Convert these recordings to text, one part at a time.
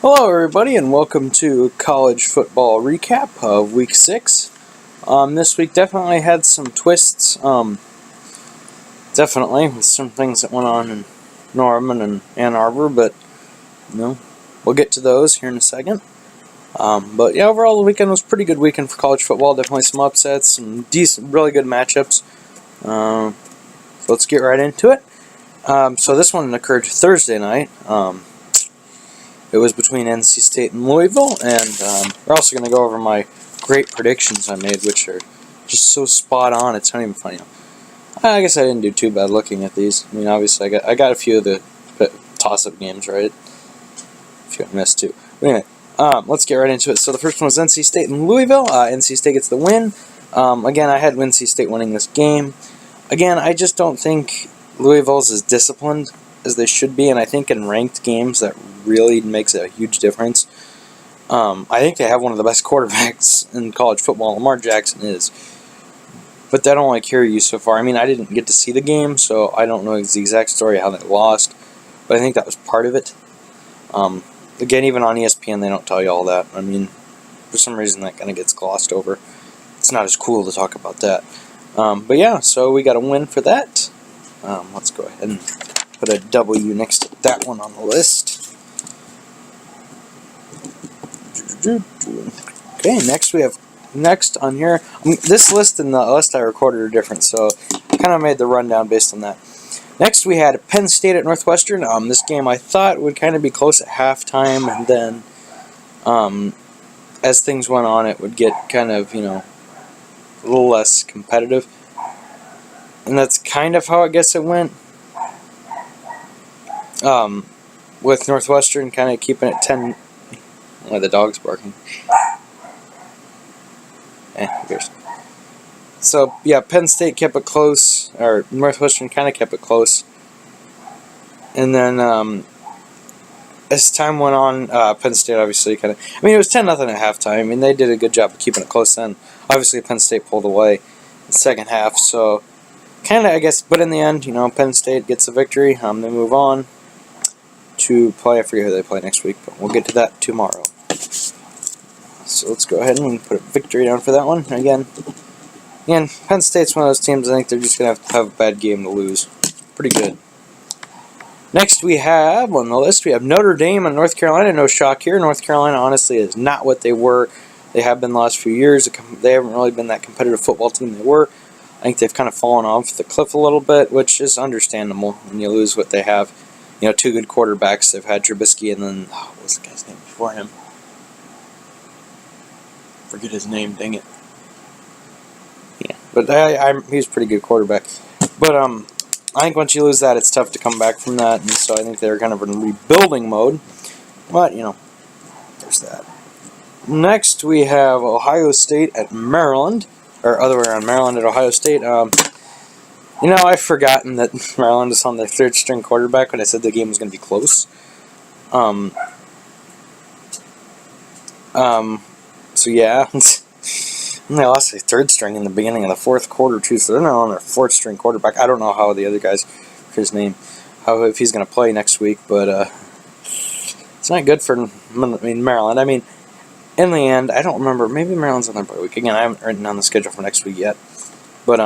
Hello everybody and welcome to college football recap of week 6. This week definitely had some twists, definitely with some things that went on in Norman and Ann Arbor, but we'll get to those here in a second. But yeah, overall the weekend was a pretty good weekend for college football, definitely some upsets, some decent, really good matchups. So let's get right into it. So this one occurred Thursday night. It was between NC State and Louisville, and we're also going to go over my great predictions I made, which are just so spot on, it's not even funny. I guess I didn't do too bad looking at these. I mean, obviously, I got a few of the toss-up games right. A few I missed too. But anyway, let's get right into it. So the first one was NC State and Louisville. NC State gets the win. Again, I had NC State winning this game. Again, I just don't think Louisville's as disciplined as they should be, and I think in ranked games that really makes a huge difference. I think they have one of the best quarterbacks in college football. Lamar Jackson is. But that only carry you so far. I mean, I didn't get to see the game, so I don't know the exact story of how they lost, but I think that was part of it. Again, even on ESPN, they don't tell you all that. I mean, for some reason, that kind of gets glossed over. It's not as cool to talk about that. But yeah, so we got a win for that. Let's go ahead and put a W next to that one on the list. Okay, next on here, this list and the list I recorded are different, so I kind of made the rundown based on that. Next we had Penn State at Northwestern. This game I thought would kind of be close at halftime, and then as things went on, it would get kind of, a little less competitive. And that's kind of how I guess it went. With Northwestern kind of keeping it 10. Oh, the dog's barking. Who cares? So, yeah, Penn State kept it close, or Northwestern kind of kept it close. And then, as time went on, Penn State obviously kind of... I mean, it was 10-0 at halftime. I mean, they did a good job of keeping it close then. Obviously, Penn State pulled away in the second half, so... kind of, I guess, but in the end, Penn State gets the victory. They move on to play. I forget who they play next week, but we'll get to that tomorrow. So let's go ahead and put a victory down for that one. Again, Penn State's one of those teams I think they're just going to have a bad game to lose. Pretty good. Next we have, on the list, we have Notre Dame and North Carolina. No shock here. North Carolina, honestly, is not what they were. They have been the last few years. They haven't really been that competitive football team they were. I think they've kind of fallen off the cliff a little bit, which is understandable when you lose what they have. Two good quarterbacks. They've had Trubisky and then, what was the guy's name before him? Forget his name, dang it. Yeah, but he's a pretty good quarterback. But I think once you lose that, it's tough to come back from that, and so I think they're kind of in rebuilding mode. But, there's that. Next, we have Ohio State at Maryland, or other way around, Maryland at Ohio State. I've forgotten that Maryland is on their third-string quarterback when I said the game was going to be close. So yeah, and they lost their third string in the beginning of the fourth quarter too, so they're not on their fourth-string quarterback. I don't know how the other guy's, his name, if he's going to play next week, but it's not good for Maryland. I mean, in the end, I don't remember. Maybe Maryland's on their bye week again. I haven't written down the schedule for next week yet, but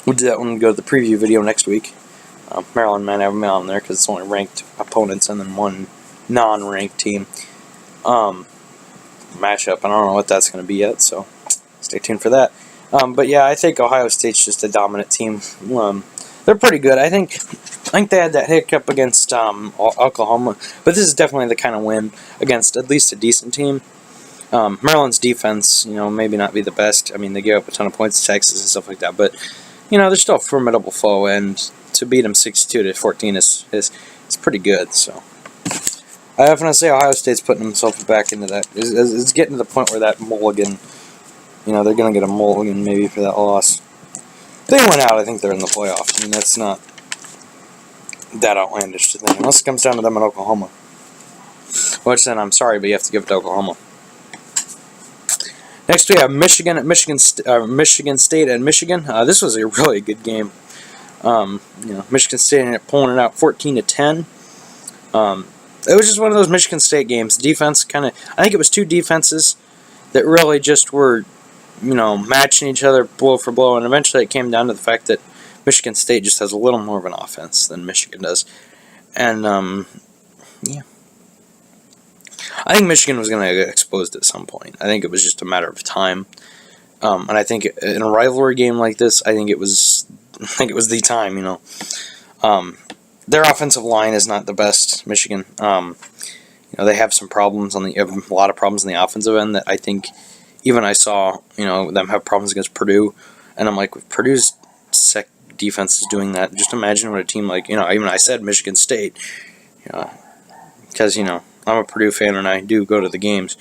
we'll do that when we go to the preview video next week. Maryland might have them on there because it's only ranked opponents and then one non-ranked team. Matchup. I don't know what that's going to be yet, so stay tuned for that. But yeah, I think Ohio State's just a dominant team. They're pretty good. I think they had that hiccup against Oklahoma, but this is definitely the kind of win against at least a decent team. Maryland's defense, maybe not be the best. I mean, they gave up a ton of points to Texas and stuff like that, but they're still a formidable foe, and to beat them 62-14 is pretty good. So I definitely say Ohio State's putting themselves back into that. It's getting to the point where that mulligan, they're going to get a mulligan maybe for that loss. If they went out, I think they're in the playoff. I mean, that's not that outlandish to think, unless it comes down to them in Oklahoma. Which then, I'm sorry, but you have to give it to Oklahoma. Next, we have Michigan at Michigan State at Michigan. This was a really good game. Michigan State ended up pulling it out 14-10. it was just one of those Michigan State games. Defense kind of, I think it was two defenses that really just were, matching each other blow for blow, and eventually it came down to the fact that Michigan State just has a little more of an offense than Michigan does. And, yeah. I think Michigan was going to get exposed at some point. I think it was just a matter of time. And I think in a rivalry game like this, I think it was the time, Their offensive line is not the best, Michigan. They have some problems a lot of problems on the offensive end that I think even I saw, them have problems against Purdue. And I'm like, with Purdue's defense is doing that, just imagine what a team like, even I said Michigan State, because, I'm a Purdue fan and I do go to the games.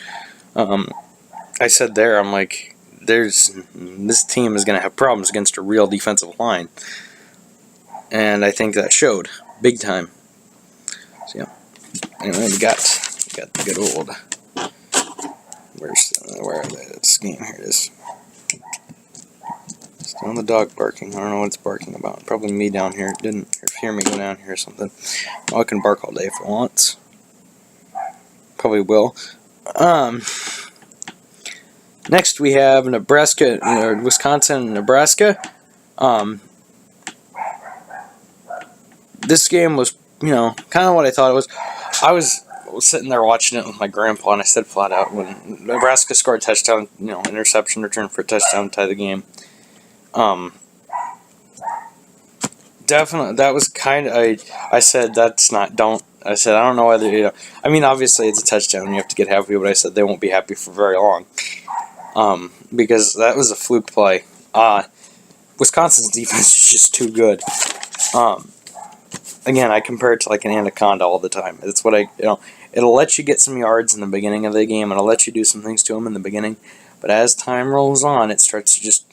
I said there, I'm like, this team is going to have problems against a real defensive line. And I think that showed big time. So, yeah. Anyway, we got the good old, where this game, here it is. Still the dog barking. I don't know what it's barking about. Probably me down here. It didn't hear me go down here or something. Well, I can bark all day if I want. Probably will. Next we have Nebraska, Wisconsin and Nebraska. This game was, kind of what I thought it was. I was sitting there watching it with my grandpa, and I said flat out when Nebraska scored a touchdown, interception return for a touchdown to tie the game. Definitely, that was kind of, I said, I said, I don't know whether, obviously it's a touchdown and you have to get happy, but I said they won't be happy for very long. Because that was a fluke play. Wisconsin's defense is just too good. Again, I compare it to like an anaconda all the time. It's what it'll let you get some yards in the beginning of the game, and it'll let you do some things to them in the beginning, but as time rolls on, it starts to just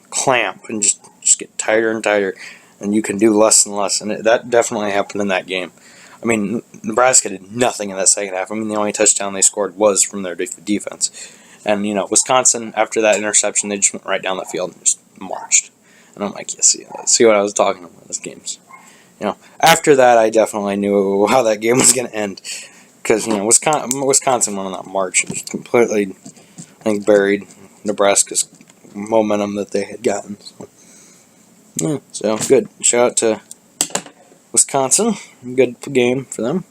clamp and just get tighter and tighter, and you can do less and less, and that definitely happened in that game. Nebraska did nothing in that second half. The only touchdown they scored was from their defense. And, Wisconsin, after that interception, they just went right down the field and just marched. And I'm like, yeah, see what I was talking about, this game's. After that, I definitely knew how that game was going to end. Because, Wisconsin went on that march and just completely, I think, buried Nebraska's momentum that they had gotten. So good. Shout out to Wisconsin. Good game for them.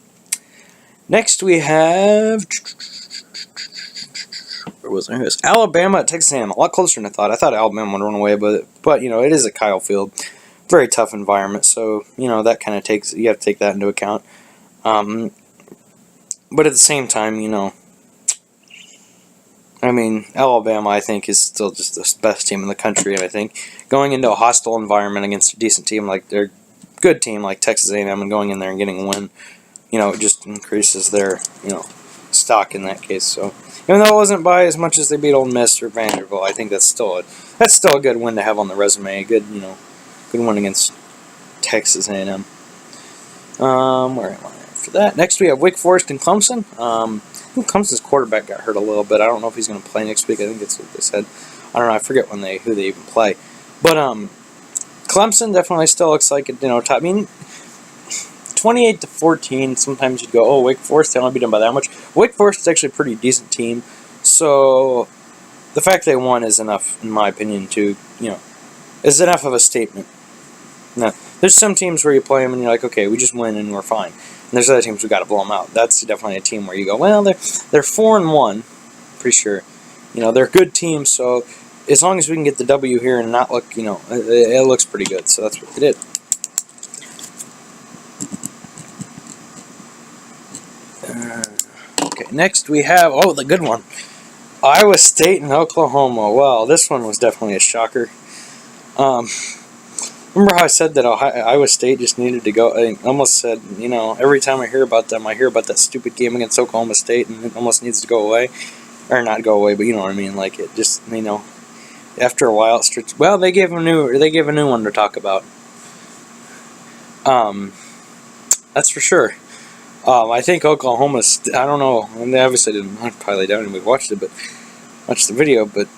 Next we have, where was I? It was Alabama at Texas A&M. A lot closer than I thought. I thought Alabama would run away, but it is at Kyle Field. Very tough environment, so that kind of you have to take that into account. But at the same time, Alabama, I think, is still just the best team in the country, and I think going into a hostile environment against a decent team like their good team like Texas A&M and going in there and getting a win, it just increases their, stock in that case. So even though it wasn't by as much as they beat Ole Miss or Vanderbilt, I think that's still a good win to have on the resume. A good, good win against Texas A&M. Where am I after that? Next we have Wake Forest and Clemson. I think Clemson's quarterback got hurt a little bit. I don't know if he's going to play next week. I think that's what they said. I don't know. I forget who they even play. But Clemson definitely still looks like it. Top. 28-14. Sometimes you'd go, oh, Wake Forest, they only beat them by that much. Wake Forest is actually a pretty decent team. So the fact they won is enough, in my opinion, to is enough of a statement. Now, there's some teams where you play them and you're like, okay, we just win and we're fine. And there's other teams we got to blow them out. That's definitely a team where you go, well, they're 4-1, pretty sure. They're a good team, so as long as we can get the W here and not look, it looks pretty good. So that's what they did. Okay, next we have, the good one. Iowa State and Oklahoma. Well, this one was definitely a shocker. Remember how I said that Iowa State just needed to go? I almost said, every time I hear about them, I hear about that stupid game against Oklahoma State, and it almost needs to go away. Or not go away, but you know what I mean. Like, it just, after a while, it starts. Well, they gave a new one to talk about. That's for sure. I think Oklahoma. I don't know. And they obviously didn't. Probably didn't even watch it, but watch the video. But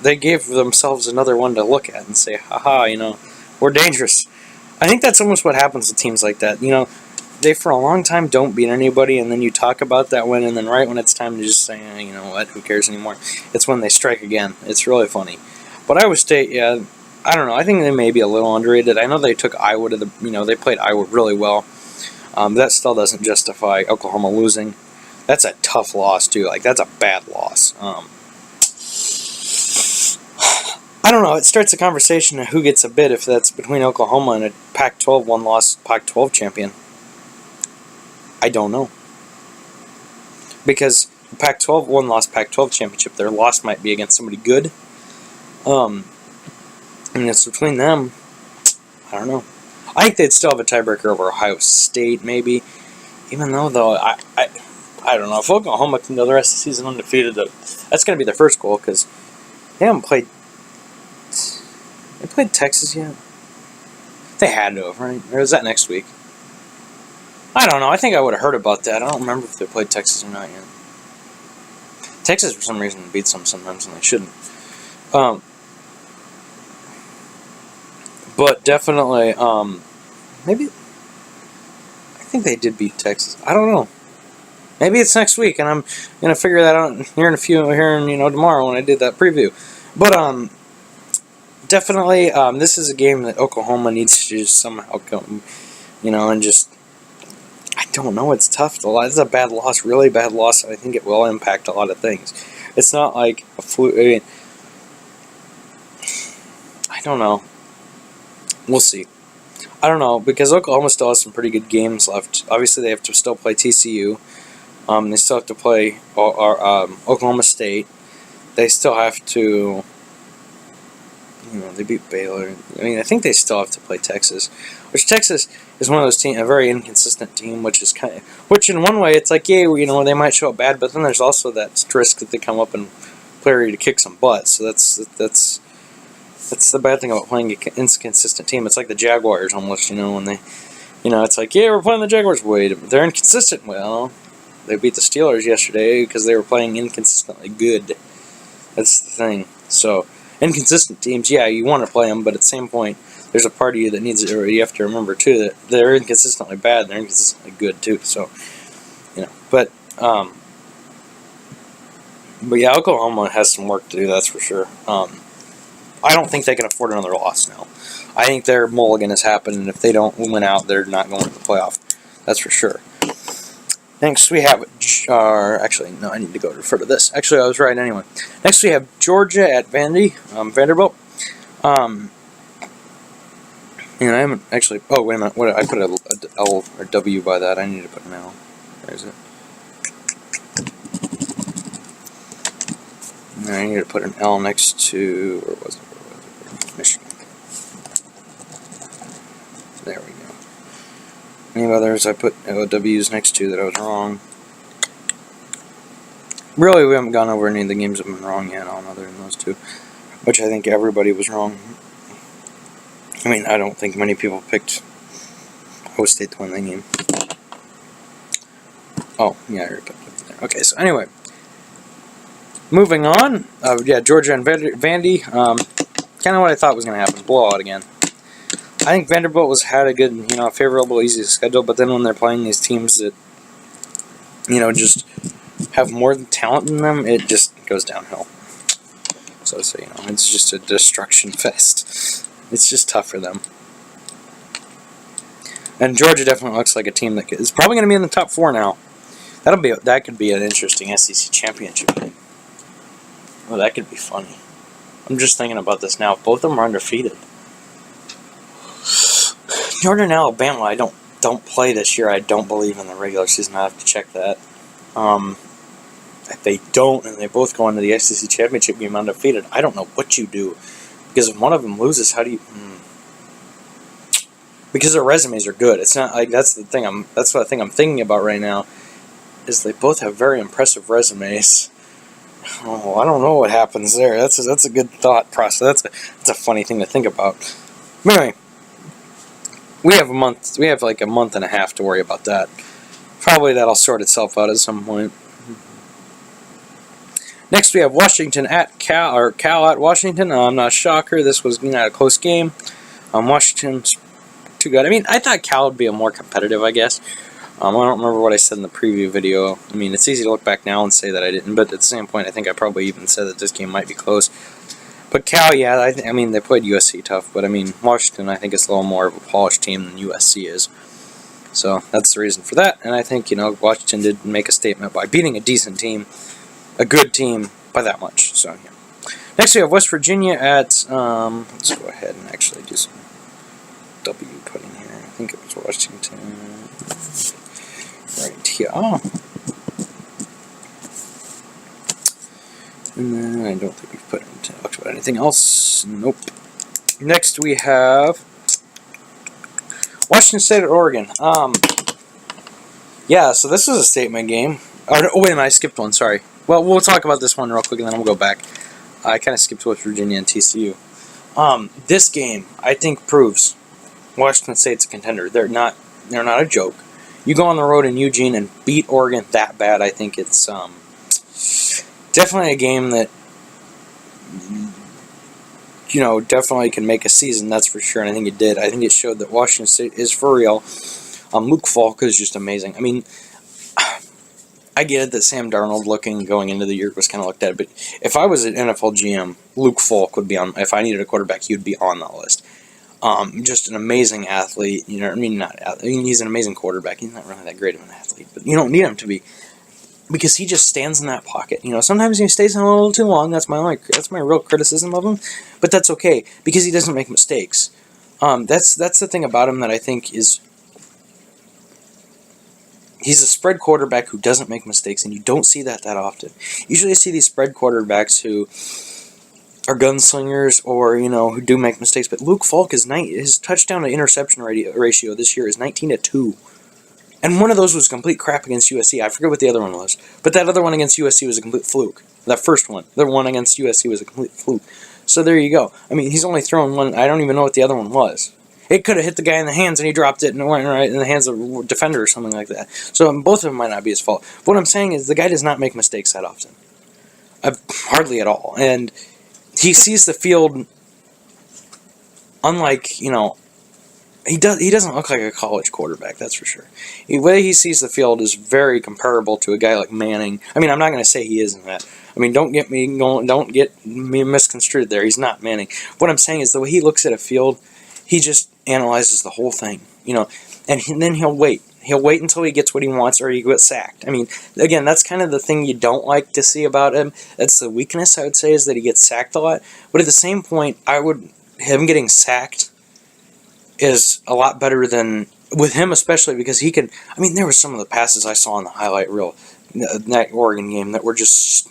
they gave themselves another one to look at and say, "Haha, we're dangerous." I think that's almost what happens to teams like that. they for a long time don't beat anybody, and then you talk about that win, and then right when it's time to just say, you know what, who cares anymore, it's when they strike again. It's really funny. But Iowa State, yeah, I don't know. I think they may be a little underrated. I know they took Iowa to they played Iowa really well. That still doesn't justify Oklahoma losing. That's a tough loss, too. Like, that's a bad loss. I don't know. It starts a conversation of who gets a bid if that's between Oklahoma and a Pac-12 one-loss Pac-12 champion. I don't know. Because the Pac-12 one-loss Pac-12 championship, their loss might be against somebody good. And it's between them. I don't know. I think they'd still have a tiebreaker over Ohio State, maybe. Even though, I don't know. If Oklahoma can go the rest of the season undefeated, that's going to be their first goal, because they haven't played... They played Texas yet? They had to have, right? Or is that next week? I don't know. I think I would have heard about that. I don't remember if they played Texas or not yet. Texas, for some reason, beats them sometimes, and they shouldn't. But definitely, maybe... I think they did beat Texas. I don't know. Maybe it's next week, and I'm going to figure that out here in tomorrow when I did that preview. But, definitely, this is a game that Oklahoma needs to just somehow come, and just... I don't know. It's tough. It's a bad loss, really bad loss. I think it will impact a lot of things. It's not like a fluke. I mean, I don't know. We'll see. I don't know, because Oklahoma still has some pretty good games left. Obviously, they have to still play TCU. They still have to play Oklahoma State. They still have to... they beat Baylor. I mean, I think they still have to play Texas. Which Texas is one of those teams, a very inconsistent team, which in one way, it's like, they might show up bad, but then there's also that risk that they come up and play ready to kick some butt. So that's the bad thing about playing an inconsistent team. It's like the Jaguars almost, when they, it's like, we're playing the Jaguars. Wait, they're inconsistent. Well, they beat the Steelers yesterday because they were playing inconsistently good. That's the thing. So, inconsistent teams, you want to play them, but at the same point, there's a part of you that needs it. You have to remember too that they're inconsistently bad, they're inconsistently good too. So, but yeah, Oklahoma has some work to do. That's for sure. I don't think they can afford another loss now. I think their mulligan has happened, and if they don't win out, they're not going to the playoff. That's for sure. Next we have, actually, no, I need to go refer to this. Actually, I was right anyway. Next we have Georgia at Vanderbilt. I haven't actually, oh, wait a minute, what, I put a L or W by that. I need to put an L. Where is it? I need to put an L next to, where was it? Michigan. There we go. Any others I put W's next to that I was wrong? Really, we haven't gone over any of the games that have been wrong yet on other than those two, which I think everybody was wrong. I mean, I don't think many people picked Ohio State to win the game. Oh, yeah, I already put it there. Okay, so anyway. Moving on. Georgia and Vandy. Kind of what I thought was going to happen. Blowout again. I think Vanderbilt had a good, favorable, easy schedule, but then when they're playing these teams that, just have more talent in them, it just goes downhill. So it's just a destruction fest. It's just tough for them. And Georgia definitely looks like a team that is probably going to be in the top 4 now. That could be an interesting SEC championship game. Well, that could be funny. I'm just thinking about this now. Both of them are undefeated. Georgia and Alabama, I don't play this year. I don't believe in the regular season. I have to check that. If they don't, and they both go into the SEC championship game undefeated, I don't know what you do. Because if one of them loses, how do you... Because their resumes are good. It's not like that's the thing. That's what I think I'm thinking about right now. Is they both have very impressive resumes. Oh, I don't know what happens there. That's a good thought process. That's a funny thing to think about. But anyway, we have like a month and a half to worry about that. Probably that'll sort itself out at some point. Next, we have Washington at Cal at Washington. Not a shocker. This was not a close game. Washington too good. I mean, I thought Cal would be a more competitive, I guess. I don't remember what I said in the preview video. I mean, it's easy to look back now and say that I didn't, but at the same point, I think I probably even said that this game might be close. But Cal, yeah, I mean, they played USC tough, but I mean, Washington, I think, is a little more of a polished team than USC is. So that's the reason for that, and I think, Washington did make a statement by beating a decent team, a good team, by that much. So, yeah. Next, we have West Virginia at, let's go ahead and actually do some W putting here. I think it was Washington. Right here. Oh. And then I don't think we've talked about anything else. Nope. Next we have Washington State at Oregon. Yeah, so this is a statement game. Oh, wait a minute, I skipped one, sorry. Well, we'll talk about this one real quick and then we'll go back. I kind of skipped West Virginia and TCU. This game, I think, proves Washington State's a contender. They're not a joke. You go on the road in Eugene and beat Oregon that bad, I think it's definitely a game that, definitely can make a season, that's for sure, and I think it did. I think it showed that Washington State is for real. Luke Falk is just amazing. I mean, I get it that Sam Darnold going into the year was kind of looked at, but if I was an NFL GM, Luke Falk would be on. If I needed a quarterback, he would be on that list. Just an amazing athlete. He's an amazing quarterback. He's not really that great of an athlete, but you don't need him to be because he just stands in that pocket. Sometimes he stays in a little too long. That's my real criticism of him, but that's okay because he doesn't make mistakes. That's the thing about him that I think is. He's a spread quarterback who doesn't make mistakes, and you don't see that often. Usually you see these spread quarterbacks who are gunslingers or, who do make mistakes. But Luke Falk, his touchdown to interception ratio this year is 19-2. And one of those was complete crap against USC. I forget what the other one was. But that other one against USC was a complete fluke. That first one. The one against USC was a complete fluke. So there you go. I mean, he's only thrown one. I don't even know what the other one was. It could have hit the guy in the hands and he dropped it and it went right in the hands of a defender or something like that. So both of them might not be his fault. But what I'm saying is the guy does not make mistakes that often. Hardly at all. And he sees the field unlike, he doesn't look like a college quarterback, that's for sure. The way he sees the field is very comparable to a guy like Manning. I mean, I'm not going to say he isn't that. I mean, don't get me misconstrued there. He's not Manning. What I'm saying is the way he looks at a field, he just analyzes the whole thing, and then he'll wait. He'll wait until he gets what he wants or he gets sacked. I mean, again, that's kind of the thing you don't like to see about him. That's the weakness, I would say, is that he gets sacked a lot. But at the same point, him getting sacked is a lot better than, with him especially, because he can, there were some of the passes I saw on the highlight reel in that Oregon game that were just,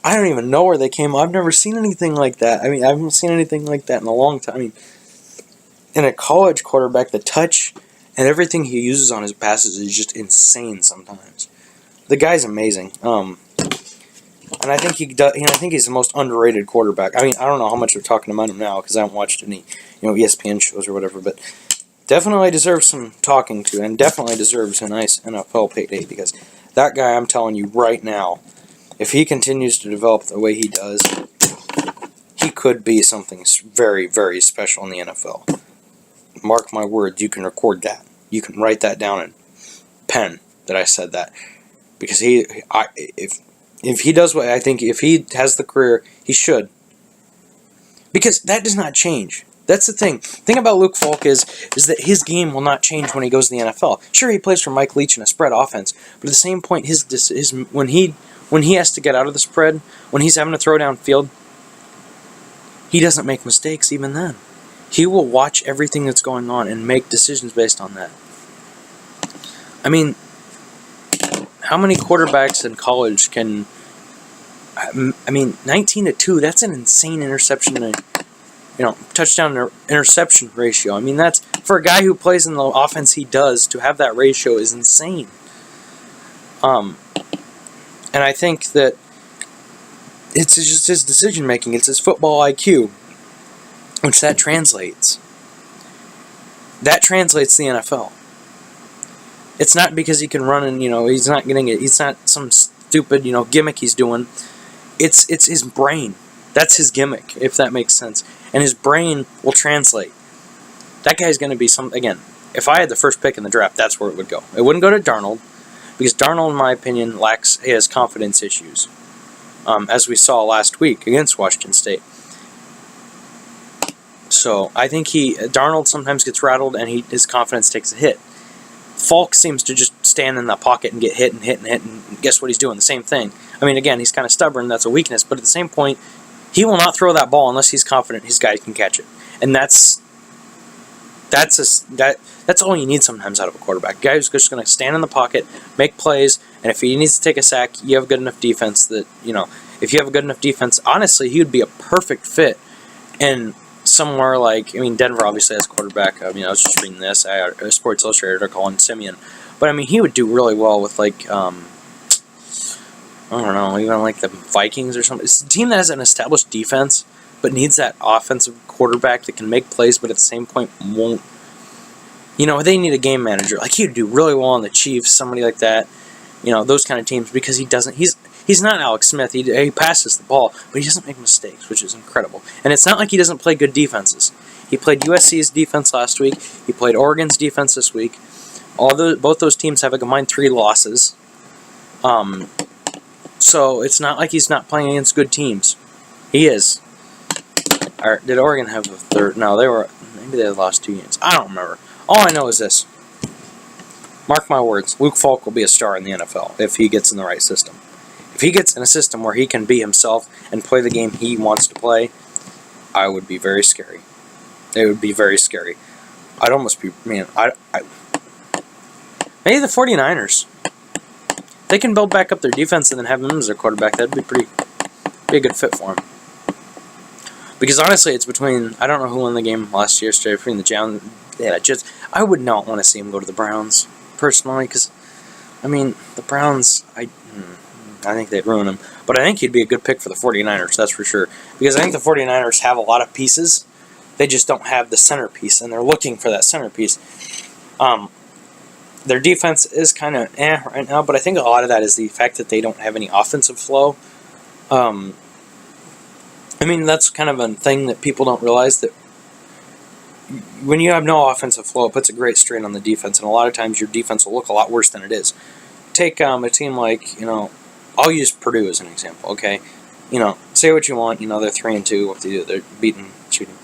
I don't even know where they came. I've never seen anything like that. I haven't seen anything like that in a long time. In a college quarterback, the touch and everything he uses on his passes is just insane sometimes. The guy's amazing. And I think I think he's the most underrated quarterback. I don't know how much they're talking about him now because I haven't watched any, ESPN shows or whatever, but definitely deserves some talking to and definitely deserves a nice NFL payday because that guy, I'm telling you right now, if he continues to develop the way he does, he could be something very, very special in the NFL. Mark my words, you can record that. You can write that down in pen that I said that. Because if he does what I think, if he has the career, he should. Because that does not change. That's the thing. The thing about Luke Falk is that his game will not change when he goes to the NFL. Sure, he plays for Mike Leach in a spread offense, but at the same point, when he has to get out of the spread, when he's having to throw downfield, he doesn't make mistakes even then. He will watch everything that's going on and make decisions based on that. How many quarterbacks in college can... 19-2, that's an insane interception, touchdown to interception ratio. That's, for a guy who plays in the offense he does, to have that ratio is insane. And I think that it's just his decision making, it's his football IQ. Which that translates. That translates to the NFL. It's not because he can run and, he's not getting it. He's not some stupid, gimmick he's doing. It's his brain. That's his gimmick, if that makes sense. And his brain will translate. that guy's going to be again, if I had the first pick in the draft, that's where it would go. It wouldn't go to Darnold, because Darnold, in my opinion, has confidence issues, as we saw last week against Washington State. So I think Darnold sometimes gets rattled and his confidence takes a hit. Falk seems to just stand in that pocket and get hit and hit and hit, and guess what he's doing? The same thing. I mean, again, he's kind of stubborn. That's a weakness. But at the same point, he will not throw that ball unless he's confident his guy can catch it. And that's all you need sometimes out of a quarterback. A guy who's just going to stand in the pocket, make plays, and if he needs to take a sack, you have good enough defense that, if you have a good enough defense, honestly, he would be a perfect fit in somewhere like, Denver obviously has a quarterback. I was just reading this. A Sports Illustrated article on Simeon. But, he would do really well with, I don't know, even like the Vikings or something. It's a team that has an established defense, but needs that offensive quarterback that can make plays, but at the same point won't. They need a game manager. Like, he would do really well on the Chiefs, somebody like that. Those kind of teams, because he doesn't. He's not Alex Smith. He passes the ball, but he doesn't make mistakes, which is incredible. And it's not like he doesn't play good defenses. He played USC's defense last week. He played Oregon's defense this week. Both those teams have a combined 3 losses. So it's not like he's not playing against good teams. He is. Or did Oregon have a third? No, maybe they lost 2 games. I don't remember. All I know is this. Mark my words, Luke Falk will be a star in the NFL if he gets in the right system. If he gets in a system where he can be himself and play the game he wants to play, I would be very scary. It would be very scary. I'd almost be, maybe the 49ers. They can build back up their defense and then have him as their quarterback. That'd be be a good fit for him. Because honestly, it's between, I don't know who won the game last year, straight between the Jets. Yeah, I would not want to see him go to the Browns, personally, because, the Browns, I think they'd ruin him. But I think he'd be a good pick for the 49ers, that's for sure. Because I think the 49ers have a lot of pieces. They just don't have the centerpiece, and they're looking for that centerpiece. Their defense is kind of right now, but I think a lot of that is the fact that they don't have any offensive flow. That's kind of a thing that people don't realize, that when you have no offensive flow, it puts a great strain on the defense, and a lot of times your defense will look a lot worse than it is. Take a team like, I'll use Purdue as an example, okay? Say what you want, they're 3-2, what they do, they're beating, shooting.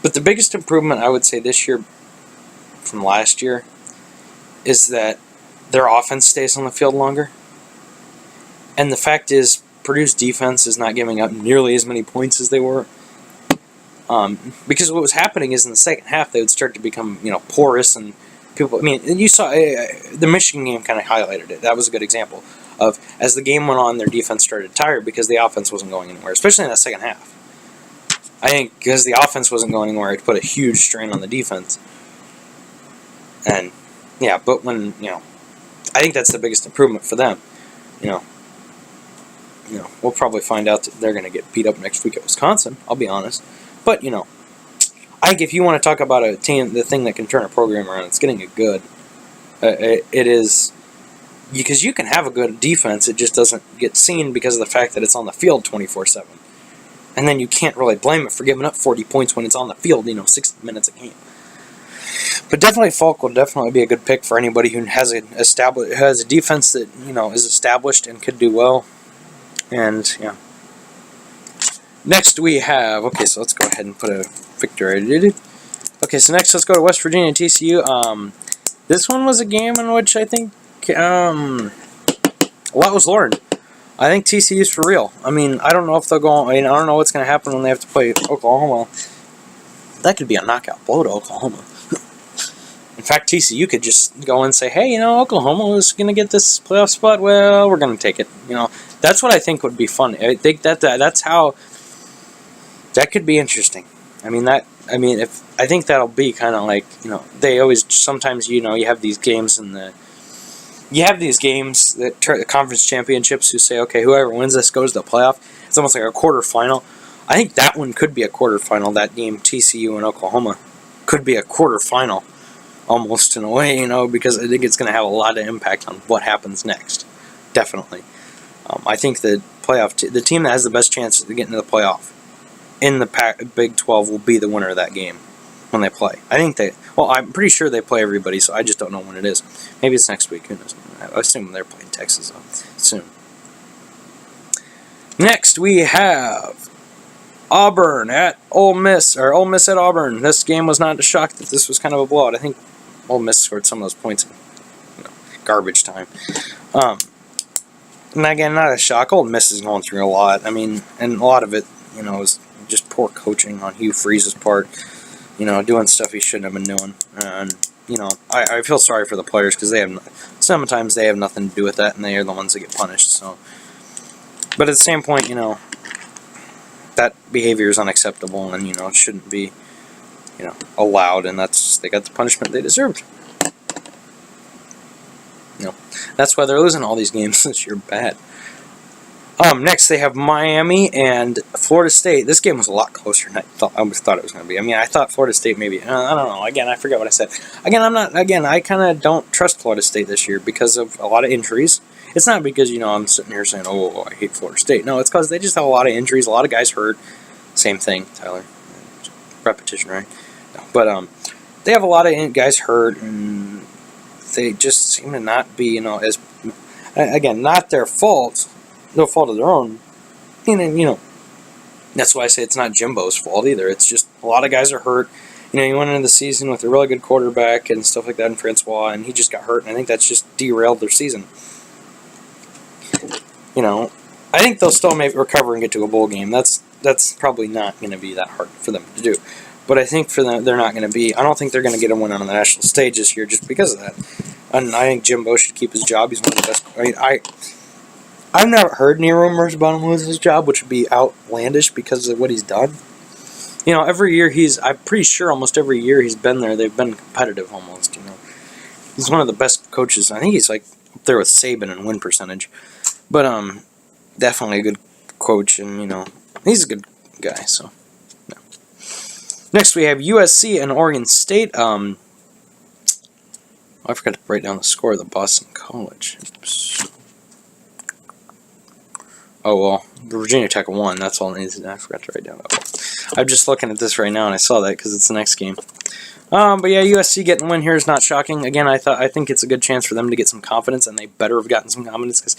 But the biggest improvement, I would say, this year from last year is that their offense stays on the field longer. And the fact is, Purdue's defense is not giving up nearly as many points as they were. Because what was happening is in the second half, they would start to become, porous, and people, you saw the Michigan game kind of highlighted it. That was a good example of, as the game went on, their defense started tired because the offense wasn't going anywhere, especially in that second half. I think because the offense wasn't going anywhere, it put a huge strain on the defense. And, yeah, but when, I think that's the biggest improvement for them. We'll probably find out that they're going to get beat up next week at Wisconsin, I'll be honest. But, I think if you want to talk about a team, the thing that can turn a program around, it's getting it good. It is, because you can have a good defense, it just doesn't get seen because of the fact that it's on the field 24/7. And then you can't really blame it for giving up 40 points when it's on the field, 60 minutes a game. But definitely Falk will definitely be a good pick for anybody who has a defense that, is established and could do well. And, yeah. Next we have, so let's go ahead and put a victory. Okay, so next let's go to West Virginia and TCU. This one was a game in which I think a lot was learned. I think TCU's for real. I don't know if they'll go on. I don't know what's going to happen when they have to play Oklahoma. That could be a knockout blow to Oklahoma. In fact, TCU could just go and say, hey, Oklahoma is going to get this playoff spot. Well, we're going to take it. That's what I think would be fun. I think that's how that could be interesting. I think that'll be kind of like, they always sometimes you have these games that the conference championships who say, okay, whoever wins this goes to the playoff. It's almost like a quarterfinal. I think that one could be a quarterfinal. That game, TCU and Oklahoma, could be a quarterfinal, almost in a way, because I think it's going to have a lot of impact on what happens next. Definitely. I think the team that has the best chance to get into the playoff in the Big 12 will be the winner of that game. when they play. I think they. Well, I'm pretty sure they play everybody, so I just don't know when it is. Maybe it's next week. Who knows? I assume they're playing Texas soon. Next, we have Auburn at Ole Miss, or Ole Miss at Auburn. This game was not a shock that this was kind of a blowout. I think Ole Miss scored some of those points in garbage time. And again, not a shock. Ole Miss is going through a lot. I mean, and a lot of it, is just poor coaching on Hugh Freeze's part. Doing stuff he shouldn't have been doing. And, I feel sorry for the players because sometimes they have nothing to do with that, and they are the ones that get punished. So, but at the same point, that behavior is unacceptable, and it shouldn't be, allowed. And they got the punishment they deserved. That's why they're losing all these games this year bad. Next, they have Miami and Florida State. This game was a lot closer than I thought it was going to be. I mean, I thought Florida State maybe. I don't know. Again, I forgot what I said. Again, I kind of don't trust Florida State this year because of a lot of injuries. It's not because, I'm sitting here saying, oh, I hate Florida State. No, it's because they just have a lot of injuries, a lot of guys hurt. Same thing, Tyler. Repetition, right? No, but they have a lot of guys hurt, and they just seem to not be, as... Again, not their fault. No fault of their own. And, that's why I say it's not Jimbo's fault either. It's just a lot of guys are hurt. You went into the season with a really good quarterback and stuff like that in Francois, and he just got hurt, and I think that's just derailed their season. I think they'll still maybe recover and get to a bowl game. That's probably not going to be that hard for them to do. But I think for them, they're not going to be... I don't think they're going to get a win on the national stage this year just because of that. And I think Jimbo should keep his job. He's one of the best... I mean, I've never heard any rumors about him losing his job, which would be outlandish because of what he's done. Every year I'm pretty sure almost every year he's been there, they've been competitive almost, He's one of the best coaches. I think he's like up there with Saban in win percentage. But, definitely a good coach, and, he's a good guy, so, yeah. Next we have USC and Oregon State. I forgot to write down the score of the Boston College. Oops. Oh, well, Virginia Tech won. That's all I needed to know. I forgot to write down that one. I'm just looking at this right now, and I saw that because it's the next game. But yeah, USC getting a win here is not shocking. Again, I think it's a good chance for them to get some confidence, and they better have gotten some confidence because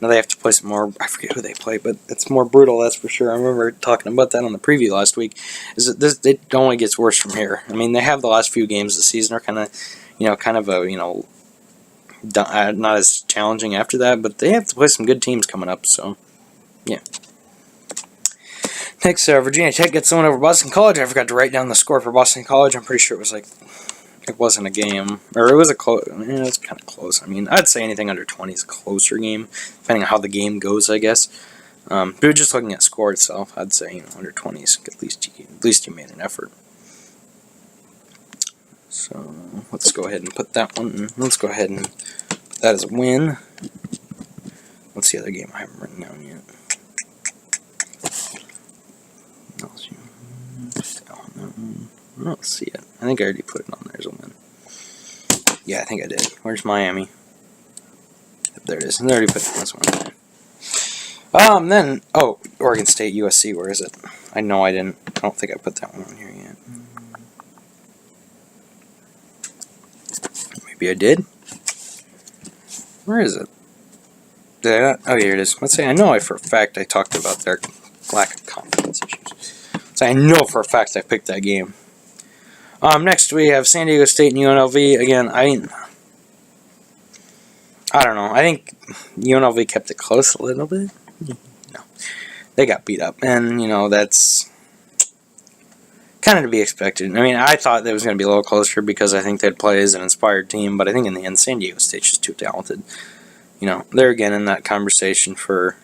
now they have to play some more. I forget who they play, but it's more brutal, that's for sure. I remember talking about that on the preview last week. Is that it only gets worse from here. I mean, they have the last few games of the season are kind of not as challenging after that, but they have to play some good teams coming up, so. Yeah. Next, Virginia Tech gets the win over Boston College. I forgot to write down the score for Boston College. I'm pretty sure it wasn't a game. Or it was a close. Yeah, it's kind of close. I mean, I'd say anything under 20 is a closer game, depending on how the game goes, I guess. But just looking at score itself, I'd say under 20s, at least you made an effort. So, let's go ahead and put that one in. Let's go ahead and put that as a win. What's the other game I haven't written down yet? I don't see it. I think I already put it on there as a win. Yeah, I think I did. Where's Miami? There it is. And I already put it on this one. Then, Oregon State, USC, where is it? I know I didn't. I don't think I put that one on here yet. Maybe I did. Where is it? Did I not? Oh, here it is. Let's say I know for a fact I talked about their lack of confidence issues. So I know for a fact I picked that game. Next we have San Diego State and UNLV. Again, I don't know. I think UNLV kept it close a little bit. No. They got beat up. And, that's kind of to be expected. I mean, I thought it was going to be a little closer because I think they'd play as an inspired team. But I think in the end, San Diego State's just too talented. They're again in that conversation for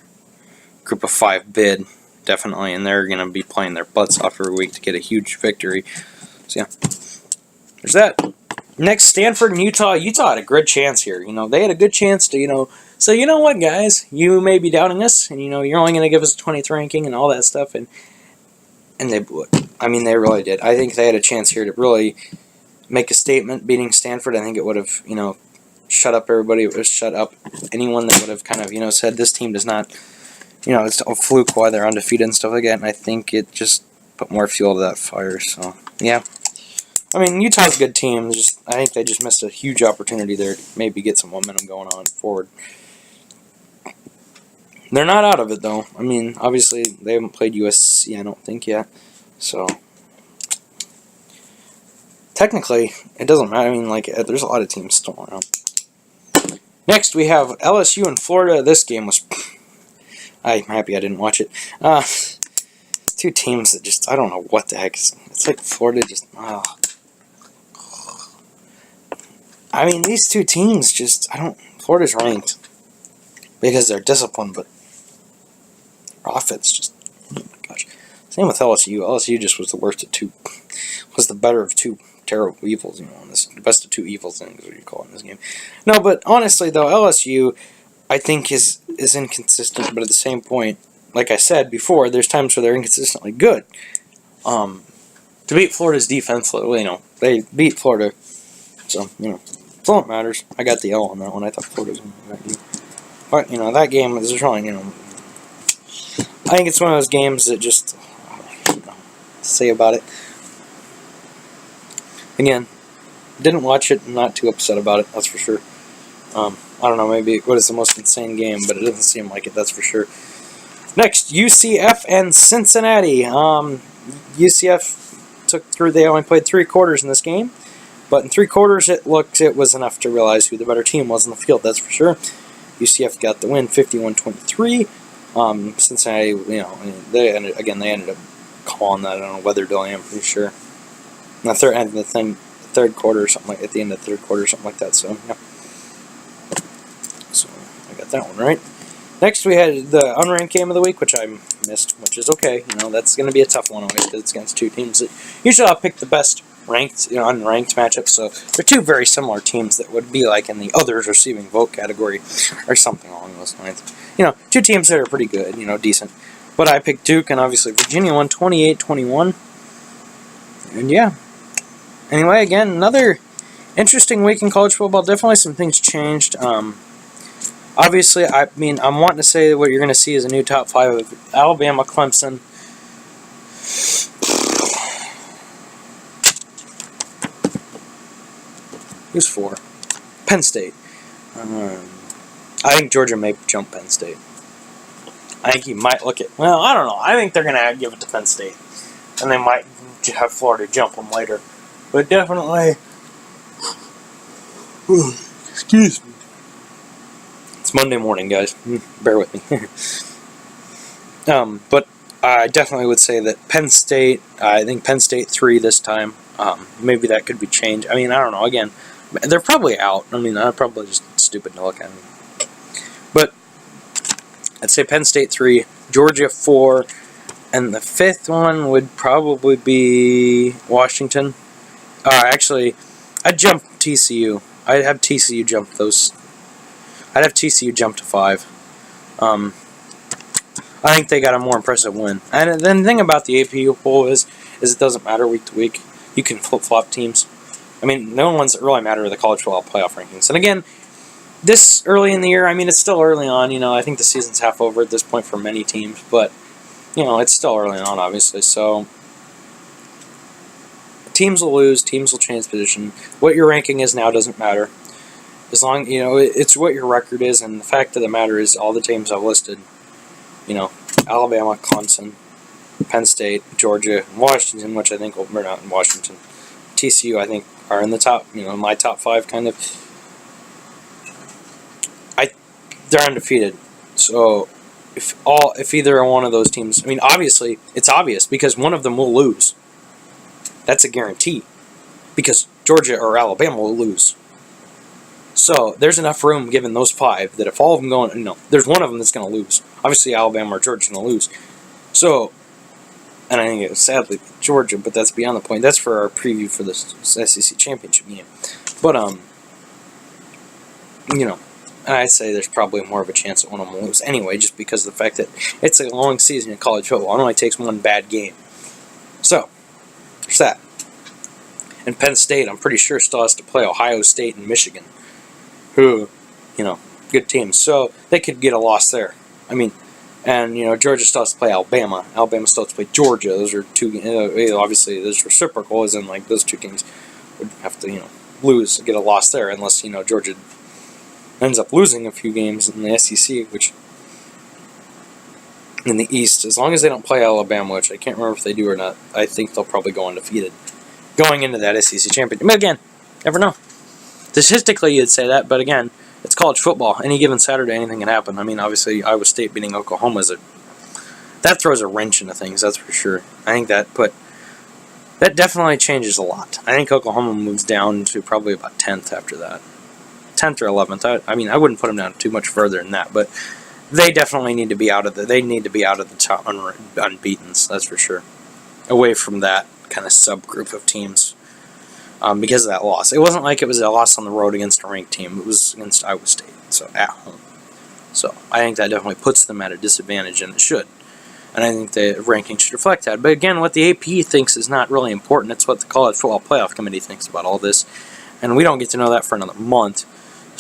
Group of 5 bid. Definitely. And they're going to be playing their butts off every week to get a huge victory. So, yeah, there's that. Next, Stanford and Utah. Utah had a good chance here. They had a good chance to, so you know what, guys? You may be doubting us, and, you're only going to give us a 20th ranking and all that stuff, and they blew it. I mean, they really did. I think they had a chance here to really make a statement beating Stanford. I think it would have, shut up everybody. It would have shut up anyone that would have kind of, said this team does not, it's a fluke why they're undefeated and stuff like that, and I think it just put more fuel to that fire, so, yeah. I mean, Utah's a good team. I think they just missed a huge opportunity there to maybe get some momentum going on forward. They're not out of it, though. I mean, obviously, they haven't played USC, I don't think, yet. So, technically, it doesn't matter. I mean, like, there's a lot of teams still around. Next, we have LSU and Florida. This game was... I'm happy I didn't watch it. Two teams that just... I don't know what the heck. It's like Florida just... I mean, these two teams just... Florida's ranked because they're disciplined, but their offense just... Oh my gosh. Same with LSU. LSU just was the worst of two... Was the better of two terrible evils, the best of two evil things, what you call it in this game. No, but honestly, though, LSU, I think, is inconsistent, but at the same point, like I said before, there's times where they're inconsistently good. To beat Florida's defense, they beat Florida, so, it's all that matters. I got the L on that one. I thought Florida was going to win that game. But, that game is really, I think it's one of those games that just, I don't know what to say about it. Again, didn't watch it, not too upset about it, that's for sure. I don't know, maybe what is the most insane game, but it doesn't seem like it, that's for sure. Next, UCF and Cincinnati. UCF they only played 3 quarters in this game, but in 3 quarters it was enough to realize who the better team was on the field, that's for sure. UCF got the win, 51-23. Cincinnati, they ended up calling that on a weather delay, I'm pretty sure. The third quarter or something like at the end of the third quarter or something like that. So yeah. So I got that one right. Next we had the unranked game of the week, which I missed, which is okay. That's going to be a tough one always because it's against two teams that usually I'll pick the best ranked, unranked matchups. So they're two very similar teams that would be like in the others receiving vote category or something along those lines. Two teams that are pretty good, decent. But I picked Duke and obviously Virginia won 28-21. And yeah. Anyway, again, another interesting week in college football. Definitely some things changed. Obviously, I'm wanting to say that what you're going to see is a new top 5 of Alabama, Clemson. Who's 4? Penn State. I think Georgia may jump Penn State. I think you might look at... Well, I don't know. I think they're going to give it to Penn State. And they might have Florida jump them later. But definitely... Excuse me. It's Monday morning, guys. Bear with me. But I definitely would say that Penn State... I think Penn State 3 this time. Maybe that could be changed. I don't know. Again, they're probably out. I'm probably just stupid to look at them. But I'd say Penn State 3, Georgia 4, and the 5th one would probably be Washington. Actually, I'd jump TCU. I'd have TCU jump those. I'd have TCU jump to 5. I think they got a more impressive win. And then the thing about the AP poll is it doesn't matter week to week. You can flip-flop teams. The only ones that really matter are the college football playoff rankings. And again, this early in the year, it's still early on. I think the season's half over at this point for many teams. But, it's still early on, obviously. So, teams will lose. Teams will change position. What your ranking is now doesn't matter. As long, it's what your record is. And the fact of the matter is all the teams I've listed, Alabama, Clemson, Penn State, Georgia, Washington, which I think will burn out in Washington. TCU, I think, are in the top, my top 5 kind of. They're undefeated. So if either one of those teams, obviously it's obvious because one of them will lose. That's a guarantee because Georgia or Alabama will lose. So there's enough room given those 5 that if all of them go, there's one of them that's going to lose. Obviously Alabama or Georgia's going to lose. So, and I think it was sadly Georgia, but that's beyond the point. That's for our preview for the SEC championship game. But and I'd say there's probably more of a chance that one of them will lose anyway, just because of the fact that it's a long season in college football. It only takes one bad game. So, there's that. And Penn State, I'm pretty sure, still has to play Ohio State and Michigan, who, good teams. So, they could get a loss there. And, Georgia still has to play Alabama. Alabama still has to play Georgia. Those are two, obviously, there's reciprocal, as in, like, those two teams would have to, lose, get a loss there, unless, Georgia ends up losing a few games in the SEC, which, in the East, as long as they don't play Alabama, which I can't remember if they do or not, I think they'll probably go undefeated going into that SEC championship. But again, never know. Statistically, you'd say that, but again, it's college football. Any given Saturday, anything can happen. I mean, obviously, Iowa State beating Oklahoma that throws a wrench into things. That's for sure. I think that definitely changes a lot. I think Oklahoma moves down to probably about 10th after that, 10th or 11th. I mean, I wouldn't put them down too much further than that, but they definitely need to be out of the. They need to be out of the top unbeatens. That's for sure. Away from that kind of subgroup of teams. Because of that loss. It wasn't like it was a loss on the road against a ranked team. It was against Iowa State, so at home. So I think that definitely puts them at a disadvantage, and it should. And I think the rankings should reflect that. But again, what the AP thinks is not really important. It's what the College Football Playoff Committee thinks about all this. And we don't get to know that for another month.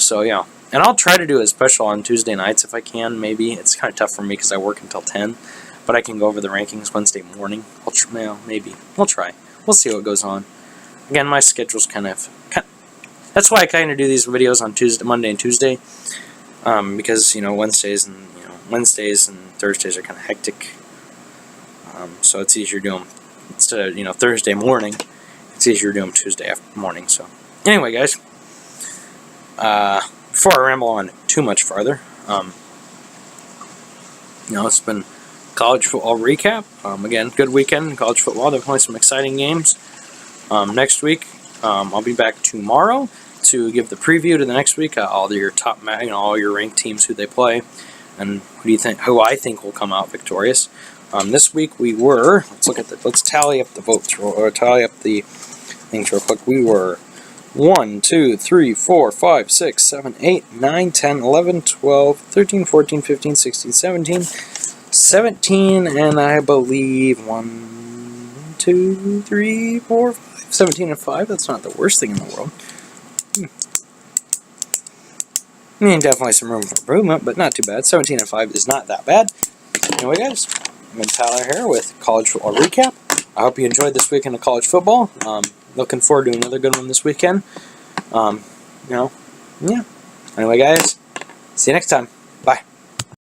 So, yeah. And I'll try to do a special on Tuesday nights if I can, maybe. It's kind of tough for me because I work until 10. But I can go over the rankings Wednesday morning. Maybe. We'll try. We'll see what goes on. Again, my schedule's kind of that's why I kind of do these videos on Monday and Tuesday, because Wednesdays and Thursdays are kind of hectic. So it's easier to do them instead of Thursday morning. It's easier to do them Tuesday morning. So anyway, guys, before I ramble on too much farther, it's been college football recap. Again, good weekend in college football. Definitely some exciting games. Next week, I'll be back tomorrow to give the preview to the next week. All your top, all your ranked teams, who they play, and who I think will come out victorious. This week we were. Let's tally up the votes or tally up the things real quick. We were 1, 2, 3, 4, 5, 6, 7, 8, 9, 10, 11, 12, 13, 14, 15, 16, 17, 17, and I believe 1, 2, 3, 4, 5. 17 and 5, that's not the worst thing in the world. I mean, definitely some room for improvement, but not too bad. 17 and 5 is not that bad. Anyway, guys, I'm Tyler here with College Football Recap. I hope you enjoyed this weekend of college football. Looking forward to another good one this weekend. Yeah. Anyway, guys, see you next time.